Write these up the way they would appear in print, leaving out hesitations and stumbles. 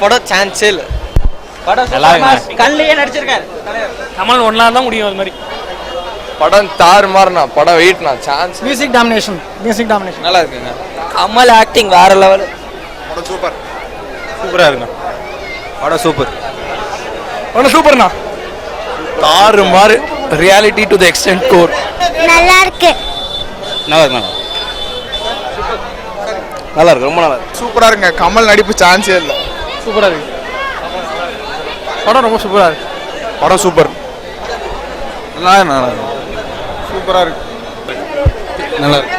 படம் சான்ஸே இல்லை. படம் கண்ணிலேயே நடிச்சிருக்காரு. கமல் ஒன்றால் தான் முடியும். அது மாதிரி படம் தாறு மாறினா படம் வெயிட்னா சான்ஸ். மியூசிக் டாமினேஷன் நல்லா இருக்குங்க. கமல் ஆக்டிங் வேற லெவல். படம் சூப்பராக இருக்குண்ணா. படம் சூப்பர்ண்ணா. தாறு மாறு reality to the extend core. நல்லா இருக்கு. நல்லா இருக்கு. ரொம்ப நல்லா இருக்கு. சூப்பராக இருக்குங்க. கமல் நடிப்பு சான்ஸே இல்லை. சூப்பராக இருக்கு. படம் ரொம்ப சூப்பராக இருக்கு. படம் சூப்பர். நல்லா சூப்பராக இருக்கு. நல்லா இருக்கு.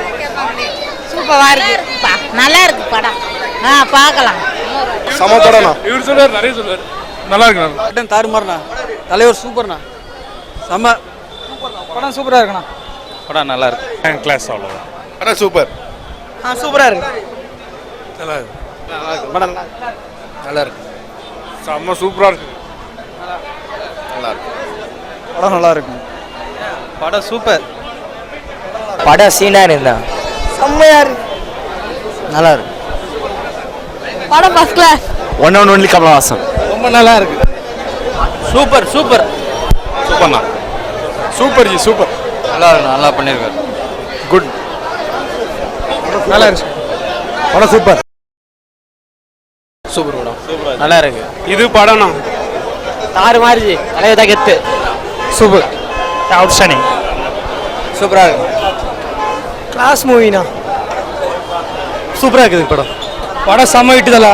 சூப்பராக இருக்கு. நல்லா இருக்கு படம். பார்க்கலாம். சம படம்ண்ணா. இவர் சொல்லுவார், நிறைய சொல்லுவார். நல்லா இருக்கு. படம் தாறுமாறுண்ணா. தலைவர் சூப்பர்ண்ணா. செம்ம படம் சூப்பராக இருக்குண்ணா. படம் நல்லா இருக்கு. கிளாஸ் அவ்வளோதான். படம் சூப்பர். சூப்பராக இருக்கு. நல்லா இருக்கு. படம் நல்லா இருக்கு. செம்ம சூப்பராக இருக்கு. நல்லா இருக்கு. படம் நல்லா இருக்கு. படம் சூப்பர். படம் சீனா இருந்தா செம்மையா இருக்கு. நல்லா இருக்கு. படம் ஃபர்ஸ்ட் கிளாஸ். ஒன்லி கமலஹாசன். ரொம்ப நல்லா இருக்கு. சூப்பர். சூப்பர்ண்ணா. சூப்பர். நல்லா இருக்கு. நல்லா பண்ணியிருக்காரு. குட். நல்லா இருக்கு. படம் சூப்பர். படம் நல்லா இருக்கு. இது படம்ண்ணா. தாறு மாறிச்சு. தலைவர் தான் கெத்து. சூப்பர். அவுட்ஸ்டாண்டிங். சூப்பரா இருக்கு. கிளாஸ் மூவினா சூப்பரா இருக்குது படம். படம் செம்ம விட்டுதலா.